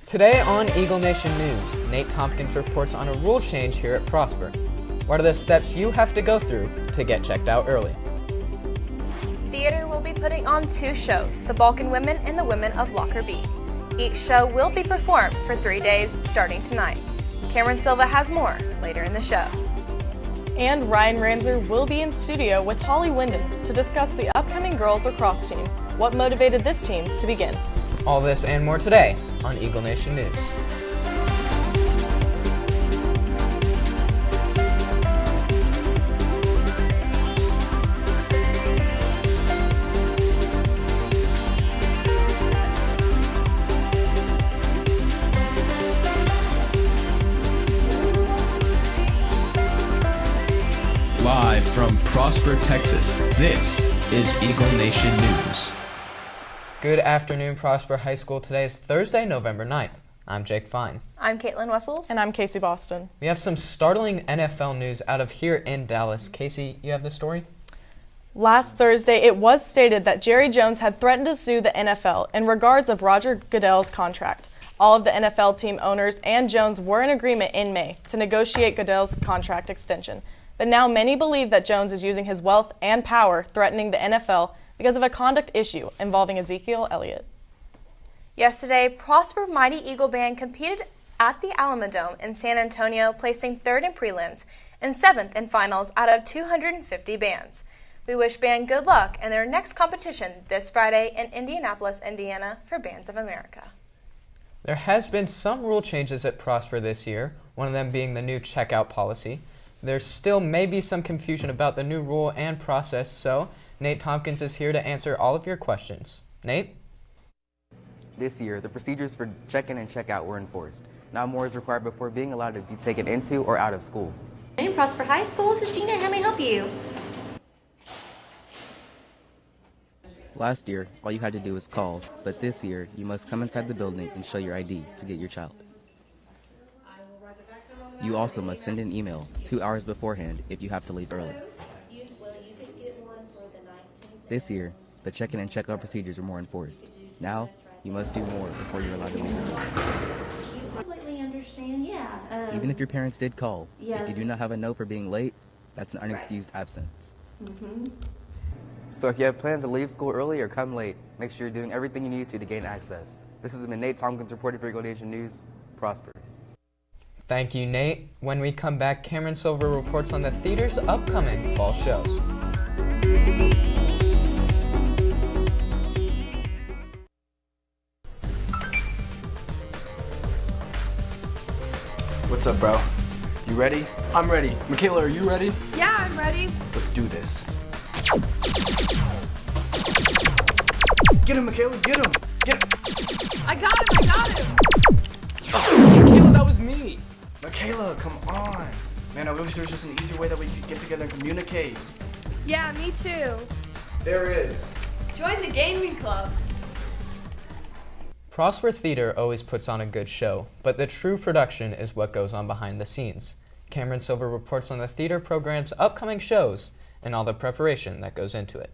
Today on Eagle Nation News, Nate Tompkins reports on a rule change here at Prosper. What are the steps you have to go through to get checked out early? Theater will be putting on 2 shows, The Balkan Women and The Women of Locker B. Each show will be performed for 3 days starting tonight. Cameron Silva has more later in the show. And Ryan Ranzer will be in studio with Holly Wyndham to discuss the upcoming girls lacrosse team. What motivated this team to begin? All this and more today on Eagle Nation News. Live from Prosper, Texas, this is Eagle Nation News. Good afternoon, Prosper High School. Today is Thursday, November 9th. I'm Jake Fine. I'm Caitlin Wessels. And I'm Casey Boston. We have some startling NFL news out of here in Dallas. Casey, you have the story? Last Thursday, it was stated that Jerry Jones had threatened to sue the NFL in regards of Roger Goodell's contract. All of the NFL team owners and Jones were in agreement in May to negotiate Goodell's contract extension. But now many believe that Jones is using his wealth and power threatening the NFL because of a conduct issue involving Ezekiel Elliott. Yesterday, Prosper Mighty Eagle Band competed at the Alamodome in San Antonio, placing 3rd in prelims and 7th in finals out of 250 bands. We wish band good luck in their next competition this Friday in Indianapolis, Indiana for Bands of America. There has been some rule changes at Prosper this year, one of them being the new checkout policy. There still may be some confusion about the new rule and process, so Nate Tompkins is here to answer all of your questions. Nate? This year, the procedures for check-in and check-out were enforced. Now more is required before being allowed to be taken into or out of school. In Prosper High School, this is Gina. How may I help you? Last year, all you had to do was call, but this year, you must come inside the building and show your ID to get your child. You also must send an email 2 hours beforehand if you have to leave early. This year, the check-in and check-out procedures are more enforced. Now, you must do more before you're allowed to leave. You completely understand, yeah. Even if your parents did call, Yeah. if you do not have a note for being late, that's an unexcused absence. Mm-hmm. So if you have plans to leave school early or come late, make sure you're doing everything you need to gain access. This has been Nate Tompkins reporting for Eagle Nation News. Prosper. Thank you, Nate. When we come back, Cameron Silver reports on the theater's upcoming fall shows. What's up, bro? You ready? I'm ready. Michaela, are you ready? Yeah, I'm ready. Let's do this. Get him, Michaela, get him! Get him! I got him! Oh, Michaela, that was me! Michaela, come on! Man, I wish there was just an easier way that we could get together and communicate. Yeah, me too. There is. Join the gaming club. Prosper Theatre always puts on a good show, but the true production is what goes on behind the scenes. Cameron Silver reports on the theater program's upcoming shows and all the preparation that goes into it.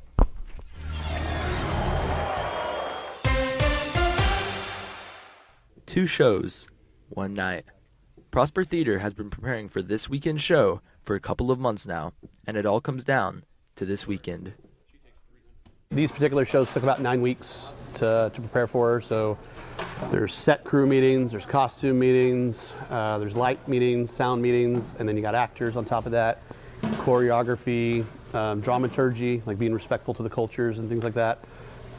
Two shows, one night. Prosper Theatre has been preparing for this weekend show for a couple of months now, and it all comes down to this weekend. These particular shows took about 9 weeks to prepare for, so there's set crew meetings, there's costume meetings, there's light meetings, sound meetings, and then you got actors on top of that, choreography, dramaturgy, like being respectful to the cultures and things like that.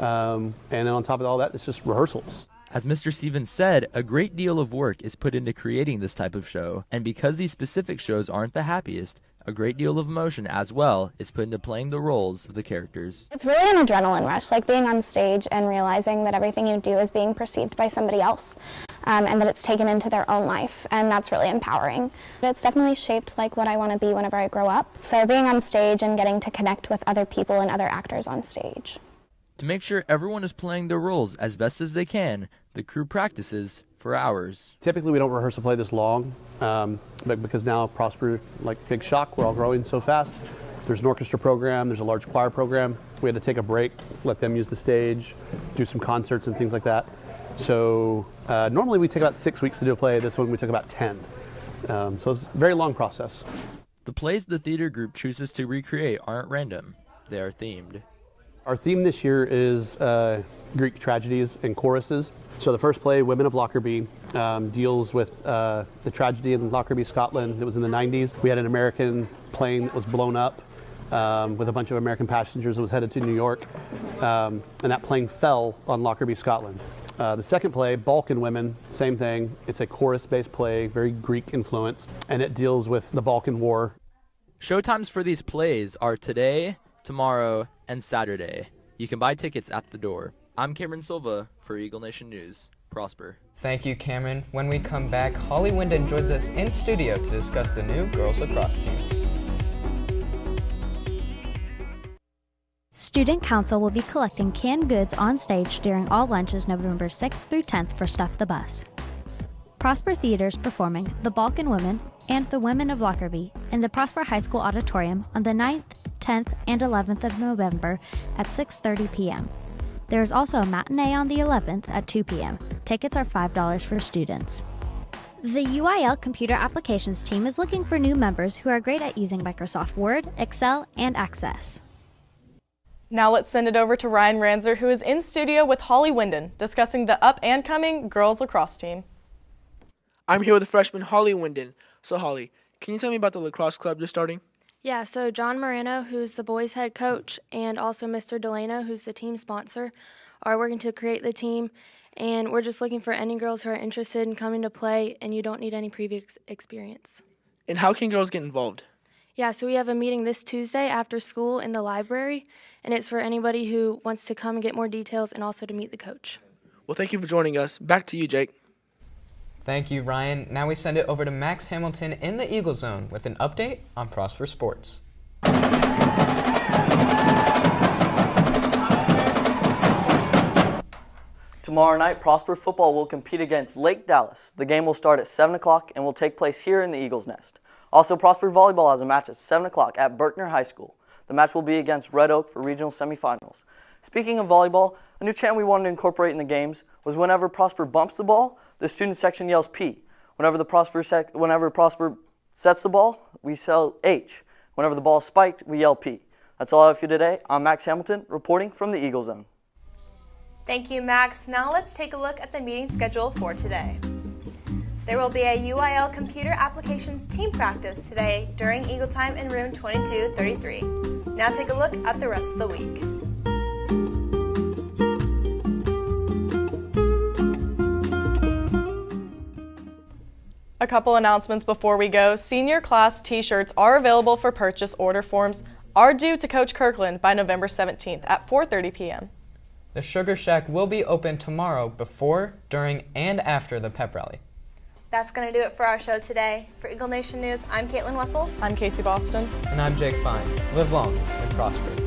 And then on top of all that, it's just rehearsals. As Mr. Stevens said, a great deal of work is put into creating this type of show, and because these specific shows aren't the happiest, a great deal of emotion as well is put into playing the roles of the characters. It's really an adrenaline rush, like being on stage and realizing that everything you do is being perceived by somebody else, and that it's taken into their own life, and that's really empowering. It's definitely shaped like what I want to be whenever I grow up. So being on stage and getting to connect with other people and other actors on stage. To make sure everyone is playing their roles as best as they can, the crew practices for hours. Typically we don't rehearse a play this long, but because now Prosper, like big shock, we're all growing so fast. There's an orchestra program, there's a large choir program. We had to take a break, let them use the stage, do some concerts and things like that. So normally we take about 6 weeks to do a play. This one we took about 10. So it's a very long process. The plays the theater group chooses to recreate aren't random. They are themed. Our theme this year is Greek tragedies and choruses. So the first play, Women of Lockerbie, deals with the tragedy in Lockerbie, Scotland. It was in the 90s. We had an American plane that was blown up with a bunch of American passengers that was headed to New York. And that plane fell on Lockerbie, Scotland. The second play, Balkan Women, same thing. It's a chorus-based play, very Greek influenced, and it deals with the Balkan War. Showtimes for these plays are today, tomorrow, and Saturday. You can buy tickets at the door. I'm Cameron Silva for Eagle Nation News. Prosper. Thank you, Cameron. When we come back, Holly Wyndon joins us in studio to discuss the new girls lacrosse team. Student Council will be collecting canned goods on stage during all lunches November 6th through 10th for Stuff the Bus. Prosper Theatre is performing The Balkan Women and The Women of Lockerbie in the Prosper High School Auditorium on the 9th, 10th, and 11th of November at 6:30 p.m. There is also a matinee on the 11th at 2 p.m. Tickets are $5 for students. The UIL Computer Applications team is looking for new members who are great at using Microsoft Word, Excel, and Access. Now let's send it over to Ryan Ranzer, who is in studio with Holly Wyndon, discussing the up-and-coming girls lacrosse team. I'm here with the freshman Holly Wyndon. So Holly, can you tell me about the lacrosse club you're starting? Yeah, so John Moreno, who's the boys' head coach, and also Mr. Delano, who's the team sponsor, are working to create the team, and we're just looking for any girls who are interested in coming to play, and you don't need any previous experience. And how can girls get involved? Yeah, so we have a meeting this Tuesday after school in the library, and it's for anybody who wants to come and get more details and also to meet the coach. Well, thank you for joining us. Back to you, Jake. Thank you, Ryan. Now we send it over to Max Hamilton in the Eagle Zone with an update on Prosper Sports. Tomorrow night, Prosper football will compete against Lake Dallas. The game will start at 7 o'clock and will take place here in the Eagle's Nest. Also, Prosper volleyball has a match at 7 o'clock at Berkner High School. The match will be against Red Oak for regional semifinals. Speaking of volleyball, a new chant we wanted to incorporate in the games was whenever Prosper bumps the ball, the student section yells P. Whenever Prosper sets the ball, we yell H. Whenever the ball is spiked, we yell P. That's all I have for you today. I'm Max Hamilton, reporting from the Eagle Zone. Thank you, Max. Now let's take a look at the meeting schedule for today. There will be a UIL Computer Applications team practice today during Eagle Time in room 2233. Now take a look at the rest of the week. A couple announcements before we go. Senior class t-shirts are available for purchase. Order forms are due to Coach Kirkland by November 17th at 4:30 p.m. The Sugar Shack will be open tomorrow before, during, and after the pep rally. That's going to do it for our show today. For Eagle Nation News, I'm Caitlin Wessels. I'm Casey Boston. And I'm Jake Fine. Live long and prosper.